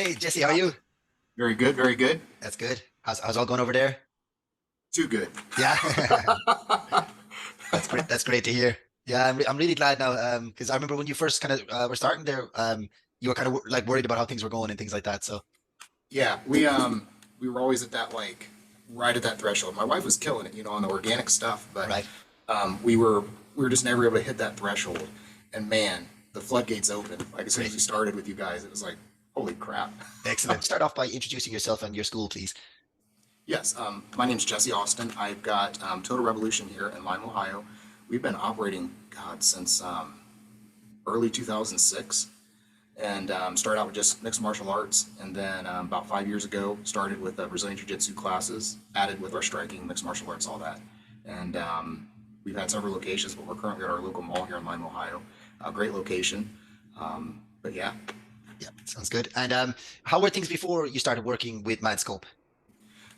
Hey, Jesse, how are you? Very good, very good. That's good. How's all going over there? Too good. Yeah, that's great. That's great to hear. Yeah, I'm really glad now. Because I remember when you first kind of were starting there, you were kind of like worried about how things were going and things like that. So, Yeah, we were always at that like right at that threshold. My wife was killing it, on the organic stuff, but right. we were just never able to hit that threshold. And man, the floodgates opened. Like as soon as Great. we started with you guys, it was like, holy crap. Excellent. Start off by introducing yourself and your school, please. Yes, my name's Jesse Austin. I've got Total Revolution here in Lime, Ohio. We've been operating, God, since early 2006. And started out with just mixed martial arts, and then about 5 years ago started with Brazilian Jiu-Jitsu classes, added with our striking, mixed martial arts, all that. And we've had several locations, but we're currently at our local mall here in Lime, Ohio. A great location. But yeah, Yeah, sounds good. And how were things before you started working with Madscope?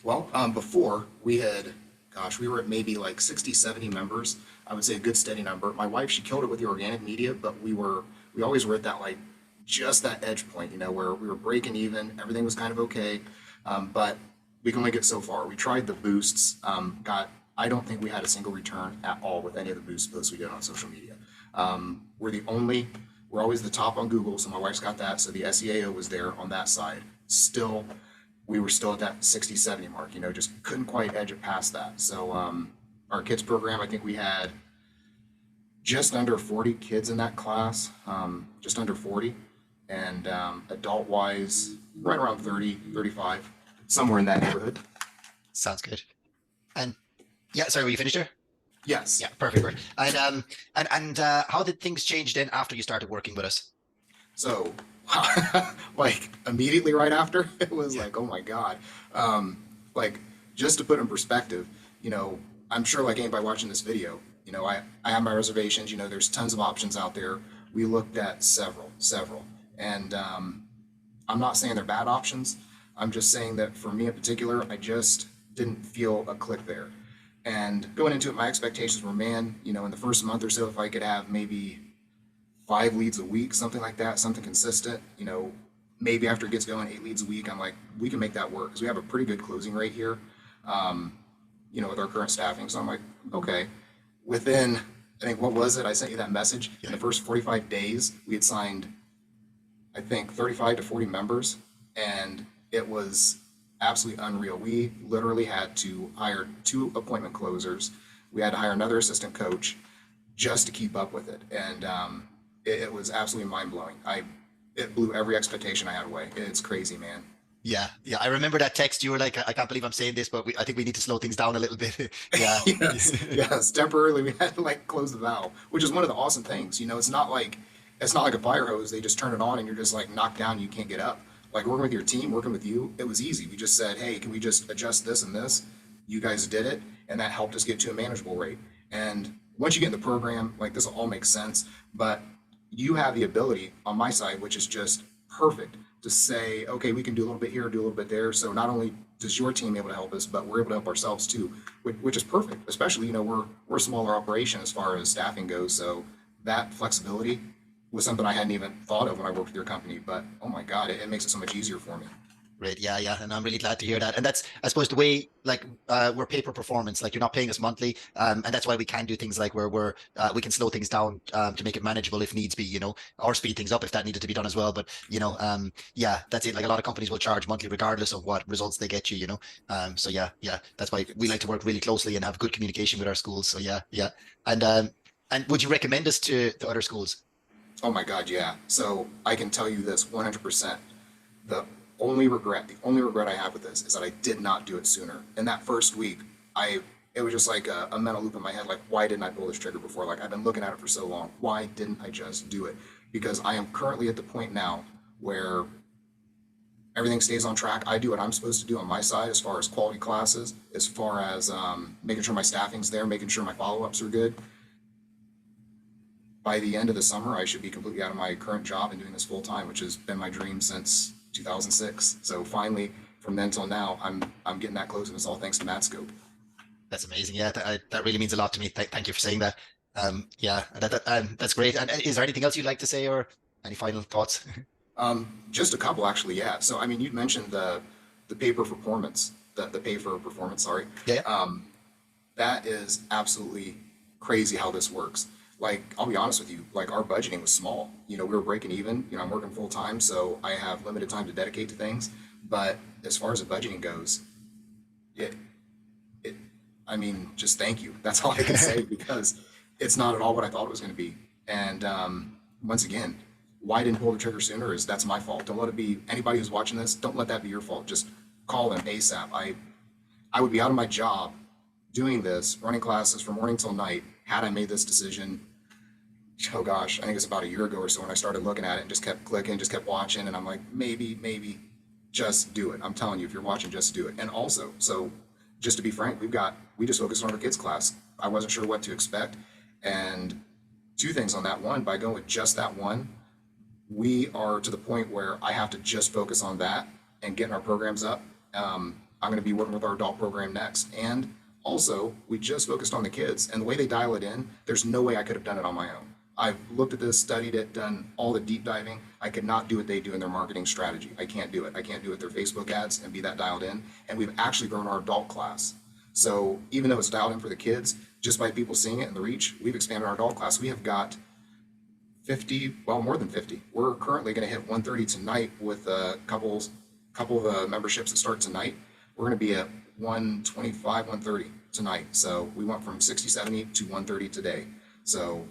well, before we had, gosh, we were at maybe like 60, 70 members. I would say a good steady number. My wife, she killed it with the organic media, but we always were at that like just that edge point, where we were breaking even, everything was kind of okay, but we can only get so far. We tried the boosts, I don't think we had a single return at all with any of the boost posts we did on social media. We're the only, we're always the top on Google, so my wife's got that, so the SEAO was there on that side. Still, we were still at that 60, 70 mark, just couldn't quite edge it past that. So our kids program, I think we had just under 40 kids in that class, just under 40. And adult wise, right around 30, 35, somewhere in that neighborhood. Sounds good. And yeah, sorry, were you finished there? Yes. Yeah, perfect. Perfect. And how did things change then after you started working with us? So, like immediately right after, it was Yeah. like, oh my God. Like, just to put in perspective, I'm sure like anybody watching this video, I have my reservations, there's tons of options out there. We looked at several. And I'm not saying they're bad options. I'm just saying that for me in particular, I just didn't feel a click there. And going into it, my expectations were, man, in the first month or so, if I could have maybe 5 leads a week, something like that, something consistent, maybe after it gets going, 8 leads a week, I'm like, we can make that work because we have a pretty good closing rate here, with our current staffing. So I'm like, okay. Within, I think, what was it? I sent you that message. In Yeah. the first 45 days, we had signed I think 35 to 40 members, and it was absolutely unreal. We literally had to hire two appointment closers. We had to hire another assistant coach just to keep up with it, and it was absolutely mind blowing. It blew every expectation I had away. It's crazy, man. Yeah, yeah. I remember that text. You were like, I can't believe I'm saying this, but I think we need to slow things down a little bit. Yeah. Yes. Temporarily we had to like close the valve, which is one of the awesome things. It's not like a fire hose. They just turn it on and you're just like knocked down. And you can't get up. Like working with your team, working with you, it was easy. We just said, hey, can we just adjust this and this? You guys did it, and that helped us get to a manageable rate. And once you get in the program, like this will all make sense. But you have the ability on my side, which is just perfect, to say, okay, we can do a little bit here, do a little bit there. So not only does your team able to help us, but we're able to help ourselves too, which is perfect. Especially, we're a smaller operation as far as staffing goes. So that flexibility was something I hadn't even thought of when I worked with your company. But oh my God, it makes it so much easier for me. Great. Yeah, yeah. And I'm really glad to hear that. And that's, I suppose, the way like we're pay per performance. Like you're not paying us monthly, and that's why we can do things like where we can slow things down to make it manageable if needs be, or speed things up if that needed to be done as well. But yeah, that's it. Like a lot of companies will charge monthly regardless of what results they get you. So yeah, yeah. That's why we like to work really closely and have good communication with our schools. So yeah, yeah. And would you recommend us to other schools? Oh my God, yeah. So I can tell you this 100%. The only regret I have with this is that I did not do it sooner. In that first week, it was just like a mental loop in my head. Like, why didn't I pull this trigger before? Like, I've been looking at it for so long. Why didn't I just do it? Because I am currently at the point now where everything stays on track. I do what I'm supposed to do on my side as far as quality classes, as far as making sure my staffing's there, making sure my follow-ups are good. By the end of the summer, I should be completely out of my current job and doing this full time, which has been my dream since 2006. So finally, from then till now, I'm getting that close, and it's all thanks to Madscope. That's amazing. Yeah, that really means a lot to me. Thank you for saying that. Yeah, that's great. And is there anything else you'd like to say or any final thoughts? Just a couple actually, yeah. So I mean, you'd mentioned the pay for performance, the pay for performance, sorry. Yeah, yeah. That is absolutely crazy how this works. Like, I'll be honest with you, like our budgeting was small. You know, we were breaking even. You know, I'm working full time, so I have limited time to dedicate to things. But as far as the budgeting goes, it it I mean, just thank you. That's all I can say because it's not at all what I thought it was going to be. And once again, why I didn't pull the trigger sooner is that's my fault. Don't let it be anybody who's watching this. Don't let that be your fault. Just call them ASAP. I would be out of my job doing this, running classes from morning till night, had I made this decision. Oh gosh, I think it's about a year ago or so when I started looking at it and just kept clicking, just kept watching, and I'm like, maybe, just do it. I'm telling you, if you're watching, just do it. And also, so just to be frank, we just focused on our kids class. I wasn't sure what to expect, and two things on that. One, by going with just that one, we are to the point where I have to just focus on that and getting our programs up. I'm going to be working with our adult program next. And also, we just focused on the kids and the way they dial it in, there's no way I could have done it on my own. I've looked at this, studied it, done all the deep diving. I could not do what they do in their marketing strategy. I can't do it. I can't do it their Facebook ads and be that dialed in. And we've actually grown our adult class. So even though it's dialed in for the kids, just by people seeing it and the reach, we've expanded our adult class. We have got 50, well, more than 50. We're currently going to hit 130 tonight with a couple of memberships that start tonight. We're going to be at 125, 130 tonight. So we went from 60, 70 to 130 today. So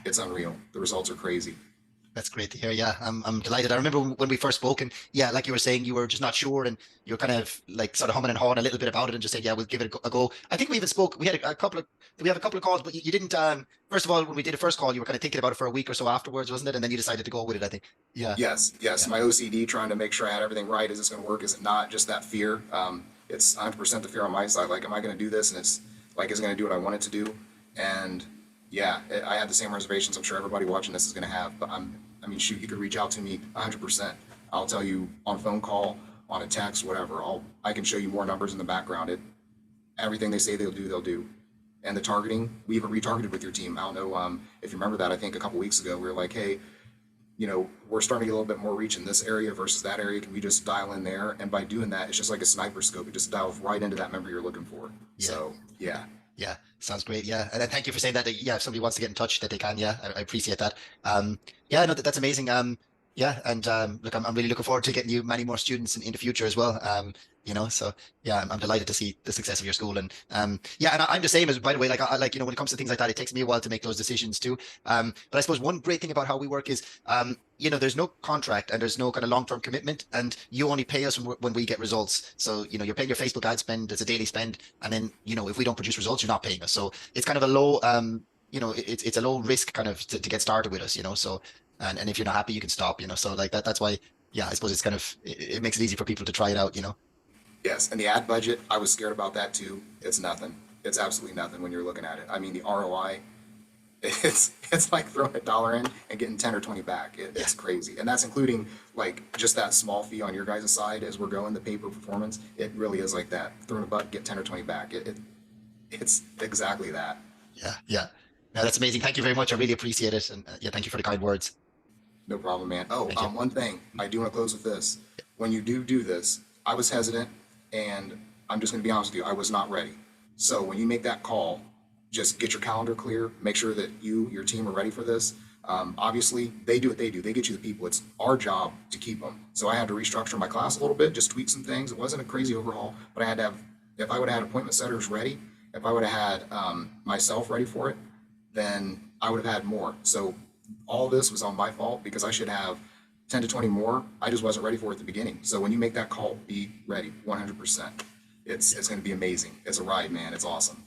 it's unreal. The results are crazy. That's great to hear. Yeah, I'm delighted. I remember when we first spoke, and yeah, like you were saying, you were just not sure, and you were kind of like sort of humming and hawing a little bit about it, and just said, "Yeah, we'll give it a go." I think we even spoke. We had a couple of we have a couple of calls, but you didn't. First of all, when we did the first call, you were kind of thinking about it for a week or so afterwards, wasn't it? And then you decided to go with it. I think. Yeah, Yes. yeah, My OCD trying to make sure I had everything right. Is this going to work? Is it not? Just that fear. It's 100% the fear on my side. Like, am I going to do this? And it's like, is it going to do what I want it to do? And yeah, I had the same reservations. I'm sure everybody watching this is going to have. But I mean, shoot, you could reach out to me 100%. I'll tell you on a phone call, on a text, whatever. I can show you more numbers in the background. Everything they say they'll do, they'll do. And the targeting, we even retargeted with your team. I don't know if you remember that. I think a couple weeks ago we were like, hey, you know, we're starting to get a little bit more reach in this area versus that area. Can we just dial in there? And by doing that, it's just like a sniper scope. It just dials right into that member you're looking for. yeah. So yeah. Yeah, sounds great. Yeah, and thank you for saying that. Yeah, if somebody wants to get in touch, that they can. Yeah, I appreciate that. Yeah, no, that's amazing. Yeah, and look, I'm really looking forward to getting you many more students in the future as well. So yeah, I'm delighted to see the success of your school, and yeah, and I'm the same as, by the way, like I like, when it comes to things like that, it takes me a while to make those decisions too. But I suppose one great thing about how we work is, there's no contract and there's no kind of long-term commitment, and you only pay us when we get results. So, you're paying your Facebook ad spend, it's a daily spend, and then, if we don't produce results, you're not paying us. So it's kind of a low, it's a low risk kind of to get started with us. So, and if you're not happy, you can stop. So like that's why, yeah, I suppose it's kind of, it makes it easy for people to try it out. Yes. And the ad budget, I was scared about that too. It's nothing. It's absolutely nothing when you're looking at it. I mean, the ROI, it's like throwing $1 in and getting 10 or 20 back. It's crazy. And that's including like just that small fee on your guys' side as we're going, the pay per performance. It really is like that. Throw in a buck, get 10 or 20 back. It's exactly that. Yeah, yeah. No, that's amazing. Thank you very much. I really appreciate it. And yeah, thank you for the kind words. No problem, man. Oh, Thank you. one thing I do want to close with this. When you do this, I was hesitant, and I'm just going to be honest with you, I was not ready. So when you make that call, just get your calendar clear. Make sure that your team are ready for this. Obviously, they do what they do. They get you the people. It's our job to keep them. So I had to restructure my class a little bit, just tweak some things. It wasn't a crazy overhaul, but I had to have, if I would have had appointment setters ready, if I would have had myself ready for it, then I would have had more. So all this was on my fault because I should have 10 to 20 more. I just wasn't ready for it at the beginning. So when you make that call, be ready 100%. It's going to be amazing. It's a ride, man. It's awesome.